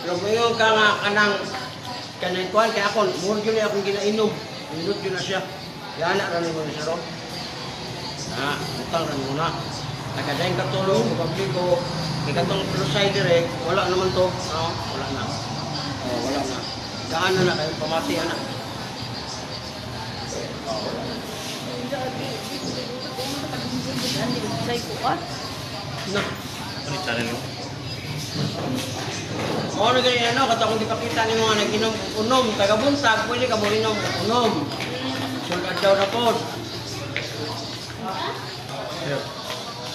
Speaker 1: Pero ngayon ka nga kanang kuan kay ako murag yun akong ginainom. Minut yun na siya. Yan na rin mo siya ro. Utang rin muna. Nagadaing katulong, publiko, may katong plusay dire, wala naman to. Wala na. Wala na. Gaan na kayo pamati na. Na.
Speaker 6: Ano yung channel mo?
Speaker 1: Ano ganyan ano, kata kung dipakita ni mga nag-inom unom, tagabuntag, pwede ka mo inom unom. Sulad daw na po.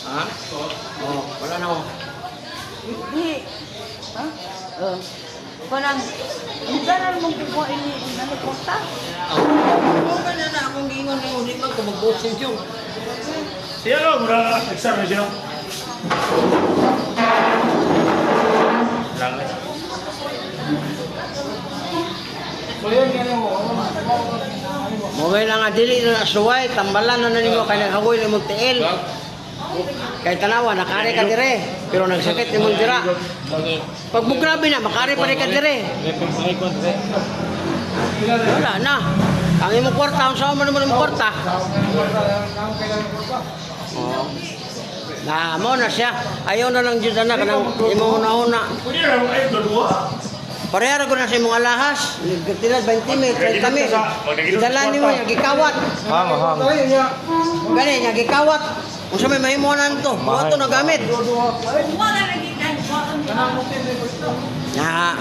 Speaker 1: Ha? Wala na ako.
Speaker 4: Hindi. Ha? Parang, hindi na naman kukuha ini nalipunta.
Speaker 1: Oo ka na akong gingon ng hindi man kung mag-boxing yun.
Speaker 6: Siya no, mura exam na siya. Lang eh.
Speaker 1: Mugay na nga, dili na nasuway, tambalan na nimo kay naghagoy ni mong tiil. Kay tanawa, nakari ka dire, pero nagsakit ni mong dira. Pag mugrabe na, makari pa rin ka dire. Wala na. Ang imong kwarta, ang saan mo naman imong kwarta? Oo. Na, mo na siya. Ayaw na lang dyan na, kanang imong una-una.
Speaker 6: Pwede na mo ay dodua.
Speaker 1: Parehara ko na sa imong alahas. Tinad 20 mil, 30 mil. Dalan ni mo, nagikawat.
Speaker 6: Hang.
Speaker 1: Gani, nagikawat. Kung sa may mahimuanan to, buhat to nagamit.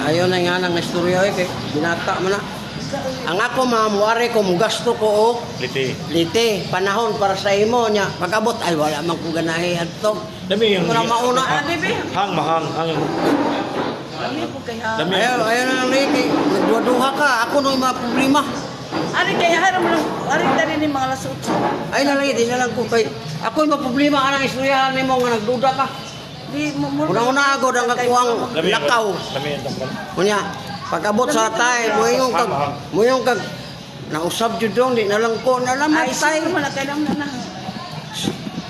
Speaker 1: Ayaw na nga ng istorya kay binata mo na. Ang ako mamuari ko, mugasto ko o liti. Panahon para sa imo niya. Pagkabot, ay wala man ko ganahi at to.
Speaker 6: Dami yung
Speaker 1: Muna mauna.
Speaker 6: hang.
Speaker 1: Ayaw na lang liti. Nagduha-duha ka. Ako no yung mga problema.
Speaker 4: Ari kaya haram lang, ari tadi ni mga lasot.
Speaker 1: Ay na lang, di na lang ko kay. Ako yung mga problema ka ng istoryahan ni mo nga nagduda ka.
Speaker 4: Di mo
Speaker 1: Una-una ako ang kakuhang lakaw.
Speaker 6: Dami yung tampal.
Speaker 1: Kunya, pagabot sa tay, mo yung kag nausab jud dong di na lang ko nalaman
Speaker 4: ay
Speaker 1: tay.
Speaker 4: sino man kailam na.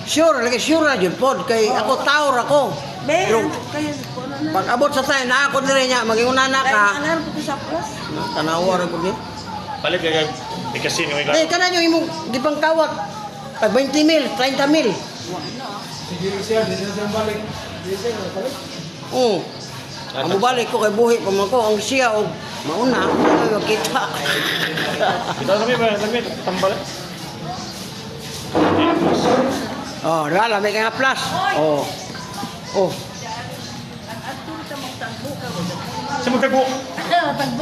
Speaker 1: Sure, lagi sure na jud pod kay ako taor ako.
Speaker 4: Be,
Speaker 1: Pero
Speaker 4: kaya ko na.
Speaker 1: pag-abot sa tay na ako dire nya magiuna na ka.
Speaker 4: Alam ko sa plus.
Speaker 1: Tanawa ra ko ni.
Speaker 6: Palit kay kasi yung
Speaker 1: Eh kana yung imong gipang kawat. Pag 20 mil, 30 mil. Oo. Ang balik ko kay buhi pa man ko ang siya og mauna ako kita.
Speaker 6: Kita dami tambal.
Speaker 1: Oh, dala may kaya plus. Oh. Oh.
Speaker 6: Sa magtagbo.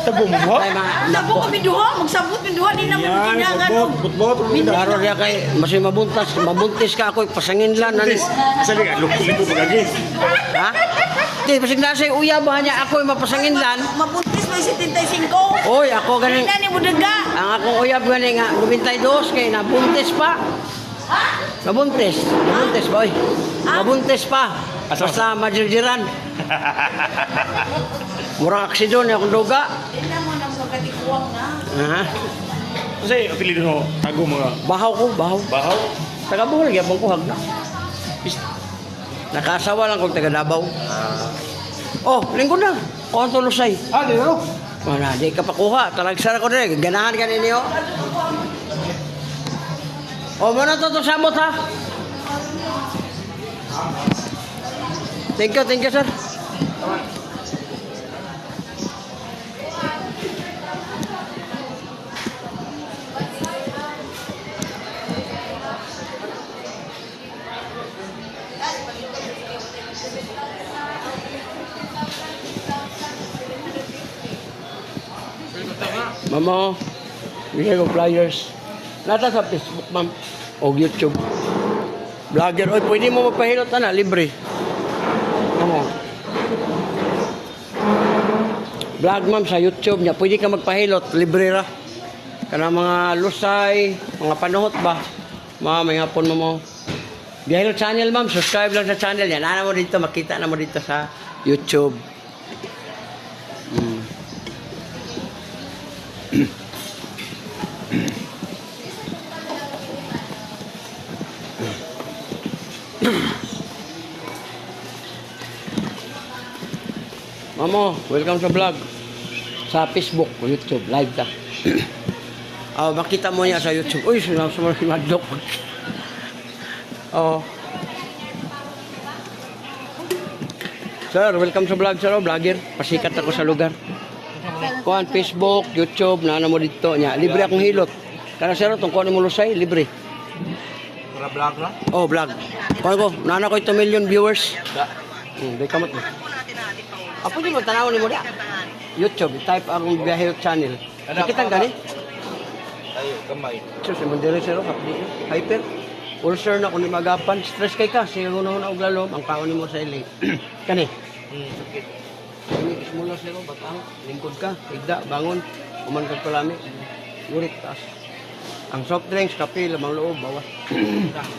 Speaker 6: Tagbo mo
Speaker 1: Ay
Speaker 6: ha?
Speaker 4: Nabo kami duha, magsabot mi duha di na mo kinangan.
Speaker 6: Butbot.
Speaker 1: Daro dia kay masih mabuntis ka ako pasangin lan ani.
Speaker 6: Sabi ka, lupo magagi.
Speaker 1: Ha? Di pasig na say uya ba niya ako mapasangin lan.
Speaker 4: Mabuntis may 75.
Speaker 1: Oy, ako ganing
Speaker 4: Dani mo daga.
Speaker 1: ang akong uyab gani nga 92 kay nabuntis pa. Nabuntis boy. Nabuntis pa. Basta majirjiran. Murang aksidon akong duga.
Speaker 4: Di na mo na mo katikuwang na.
Speaker 1: Ha?
Speaker 6: Kasi apelido no, tago mga
Speaker 1: Bahaw ko, bahaw.
Speaker 6: bahaw.
Speaker 1: Taga Bohol gyapon ko hagna. Nakasawa lang kog taga Davao. Oh, lingkod na. O ang tulusay.
Speaker 3: Ah, di ba?
Speaker 1: Wala, di ka pakuha. Talagsara ko rin. Ganahan ka ninyo. O, muna to samot ha. Thank you, sir. Mamo, bigay ko flyers. Nata sa Facebook, ma'am. O YouTube. Vlogger. Oy, pwede mo magpahilot na, libre. Mamo. Vlog, ma'am, sa YouTube niya. Pwede ka magpahilot, libre ra. Kana mga lusay, mga panuhot ba? May hapon mo. Bihilot channel, ma'am. Subscribe lang sa channel niya. Nana mo dito, makita na mo dito sa YouTube. Mamo, welcome sa vlog. Sa Facebook o YouTube, live ta. Makita mo niya sa YouTube. Uy, sumasama si Madlok. Sir, welcome sa vlog, sir. Vlogger. Pasikat ako sa lugar. Kuhan, Facebook, YouTube, naana mo dito niya. Libre akong hilot. Kana sir, itong kuhan mo lusay, libre.
Speaker 3: Para vlog lang?
Speaker 1: Oh, vlog. Kuhan ko, naana ko 2 million viewers. Day kamot mo. Apo di mo tanaw ni mo dia. YouTube, type ang Biyahilot channel. Nakita gani?
Speaker 3: Ayo, kamay.
Speaker 1: Sir, si Mandela sir, hyper. Ulcer na kung magapan, stress kay ka, siya una og lalom, ang kaon nimo sa ili. Kani?
Speaker 3: Sakit.
Speaker 1: Ini ismulo sir, batang, lingkod ka, igda, bangon, uman kag palami. Urit taas. Ang soft drinks, kape, lamang loob, bawas.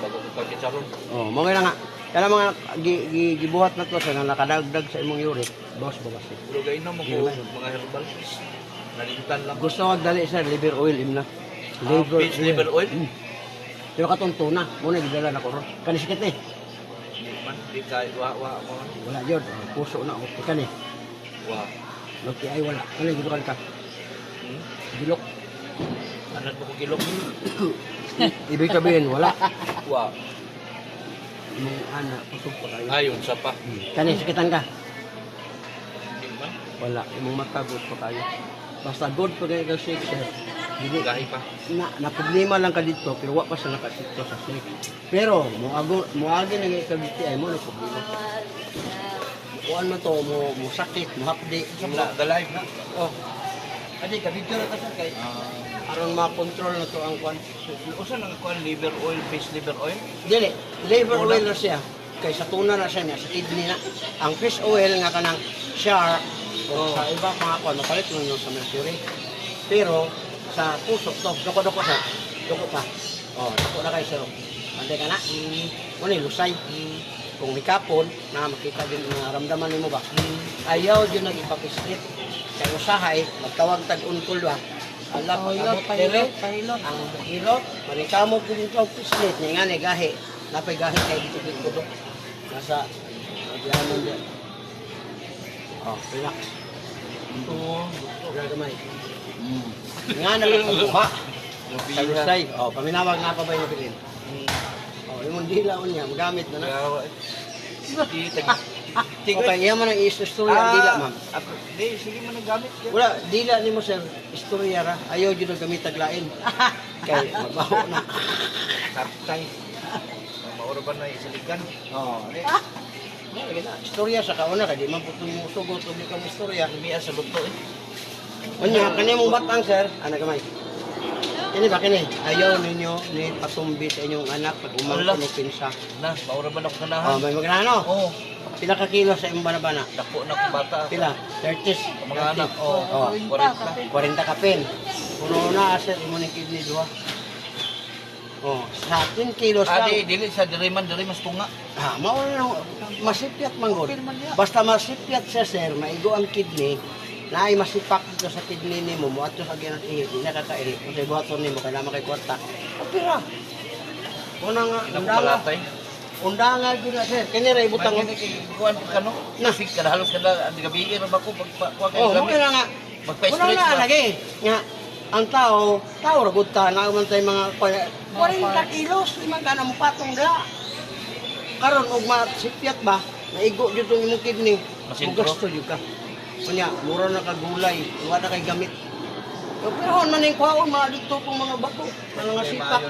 Speaker 3: Bago ko pagkitsaron.
Speaker 1: Oh, mo nga. Kaya mga gibuhat na to sa nakadagdag sa imong urit, bawas.
Speaker 3: Pero gayon na mo ko mga herbal. Nalimutan lang.
Speaker 1: Gusto ko dali sir, liver oil imna.
Speaker 3: Fish liver oil?
Speaker 1: Pero katong tuna, muna gidala na ko ron. Kani sikit eh.
Speaker 3: Man, di ka, wa mo.
Speaker 1: Wala jud, puso na ako kani.
Speaker 3: Wa.
Speaker 1: Lucky ay wala. Kani gidukan ka. Bilok.
Speaker 3: Anan mo ko kilok.
Speaker 1: Ibig sabihin wala.
Speaker 3: Wa.
Speaker 1: Imong ana kusog pa kayo.
Speaker 3: Ayun, sa pa.
Speaker 1: Kani sikitan ka.
Speaker 3: Di man.
Speaker 1: Wala, imong mata good pa kayo. Basta good pa kayo ka shake sir. Dili
Speaker 3: Gahi pa.
Speaker 1: na problema lang ka dito pero wa pa sa nakasito sa shake. Pero moagi na kay kabiti ay mo na problema. Kuan man to mo sakit, mo hapdi.
Speaker 3: The live na.
Speaker 1: Oh. Adi ka video na ta kay aron ma-control na to ang kuan.
Speaker 3: Usa nang kuan liver oil, fish liver oil?
Speaker 1: Dili, liver oil na siya. Kay sa tuna na siya niya, sa kidney na. Ang fish oil nga kanang shark o sa iba mga kuan mapalit mo sa mercury. Pero sa puso to, doko sa. Doko pa. Oh, doko na kay sir. Ande ka na. Kuno lusay. Kung mikapon na makita din na ramdaman nimo ba. Ayaw jud nang ipapislit. Kay usahay magtawag tag unkol ba. Ala pahilot. Ang hilot, manikamo ko dito ang pislit nga ni gahi. Napay gahi kay dito dito. Nasa diamond diyan. Oh, relax. Wala gamay. Nga na lang ang buha. Sa lusay. Oh, paminawag na pa ba yung bilin? Oh, yung dila ko niya, magamit na na. Okay, iya man ang istorya ang dila, ma'am.
Speaker 3: Di, sige man ang gamit.
Speaker 1: Wala, dila ni mo sir, istorya ra. Ayaw dito gamit taglain. Kay mabaho na.
Speaker 3: Kaptay. Mauro ba na isaligan?
Speaker 1: Oh, istorya sa kauna kay di man putong mo sugot ug di ka mo istorya.
Speaker 3: Lumiya sa luto eh.
Speaker 1: Unya, kani mong batang sir, ana gamay. Kini ba kini? Ayaw ninyo ni patumbi sa inyong anak pag umangko no pinsa.
Speaker 3: Na, mauro ba na ako
Speaker 1: Oh,
Speaker 3: ganahan?
Speaker 1: may magnano.
Speaker 3: Oo.
Speaker 1: Pila ka kilo sa imong banabana?
Speaker 3: Dako na ko bata.
Speaker 1: Pila? 30s.
Speaker 3: Mga anak, oo.
Speaker 1: Oh,
Speaker 3: 40
Speaker 1: 40 ka pen. Puno na sir imo ni kidney duha. Oh, sa 10 kilos lang.
Speaker 3: Adi, dili sa diriman, diri mas tunga.
Speaker 1: Mao na masipyat man gud. Basta masipyat siya sir, maigo ang kidney. Naay masipak dito sa kidney nimo, mo ato sa ginang ihip, di na kakaili. Kasi buhaton nimo kailangan kay kwarta. Opera. Una nga,
Speaker 3: Nakupalatay.
Speaker 1: undanga gyud na sir. Kini ra ibutang.
Speaker 3: Kuan kano?
Speaker 1: Na.
Speaker 3: Sik kada halos kada ang gabi ra ba ko pag kuan kay
Speaker 1: Oh, mo
Speaker 3: gamit.
Speaker 1: na nga. Wala na lagi. Nga, ang tao ragod ta, naman tayo mga 40 kilos, lima ka na mo patong da. Karon og masipyat ba, naigo jud tong imong kidney. Mugasto jud ka. Kunya, mura na ka gulay, wala na kay gamit. Pero man ning kwaon mga dito pong mga bato, mga sipak.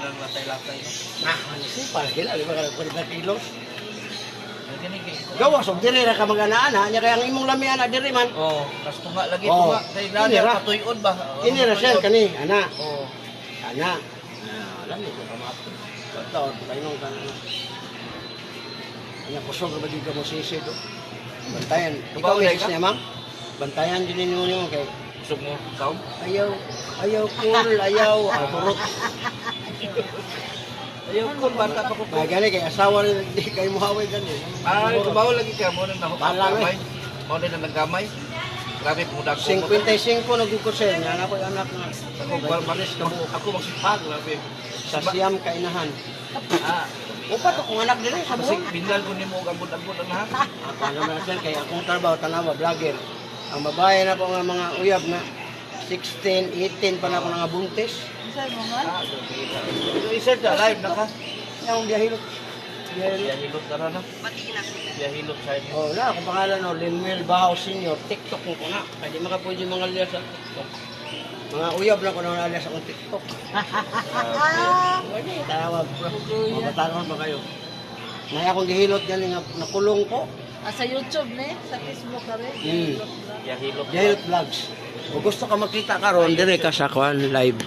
Speaker 1: Nah, sipal gila, di ba ka 40 kilos? Gawas og diri ra ka mag-ana-ana, nya kaya ang imong lamian na diri man.
Speaker 7: Oh, kas tunga lagi
Speaker 1: Oh,
Speaker 7: tunga. Kay nani
Speaker 1: inira.
Speaker 7: patuyon ba?
Speaker 1: Kini ra siya kani, ana.
Speaker 7: Oh.
Speaker 1: Ana. Lami ko ka mato. Taon, kainong ka na. Anya kusog ra ba jud ka mo sisi do? Bantayan. Ikaw
Speaker 7: Kabaw,
Speaker 1: may
Speaker 7: ka?
Speaker 1: niya, ma'am? Bantayan din ninyo kay
Speaker 7: Usog mo. Saum.
Speaker 1: ayaw cool, ayaw turot.
Speaker 7: Ayaw ko bata pa ko.
Speaker 1: Mga gani kay asawa rin di kay muhaway gani.
Speaker 7: Ay, kubaw lagi ka mo nang
Speaker 1: Bala,
Speaker 7: nakamay. Mo na nagkamay. Grabe pudak ko.
Speaker 1: 55 nagkukusen yan ako yung anak nga.
Speaker 7: Ako baris ka mo. Ako magsipag grabe.
Speaker 1: Sa siyam kainahan.
Speaker 7: Ah,
Speaker 1: Upat akong anak din sa
Speaker 7: kasi
Speaker 1: buwan.
Speaker 7: binal ko nimo og ambot-ambot ang lahat.
Speaker 1: Ano na siya kay akong trabaho tanawa vlogger. Ang babae na po nga mga uyab na 16, 18 pa na ako nga buntis.
Speaker 4: Saan mo man?
Speaker 7: Ah, grabe. Isa ta live na ka.
Speaker 1: Yung biyahilot. Biyahilot.
Speaker 7: Biyahilot tara na. Biyahilot sa inyo.
Speaker 1: Oh, wala akong pangalan no, Linwell Bahaw Senior. TikTok mo ko na. Kaya di makapwede mga alias sa TikTok. Mga uyab na ko na alias akong TikTok. Wala, tawag bro. Mabatangon ba kayo? Naya akong gihilot yan nga nakulong ko.
Speaker 4: Sa YouTube ne, sa Facebook ka rin.
Speaker 1: Hmm.
Speaker 7: Biyahilot.
Speaker 1: Biyahilot Vlogs. Kung gusto ka makita karon dire ka sa kwan live.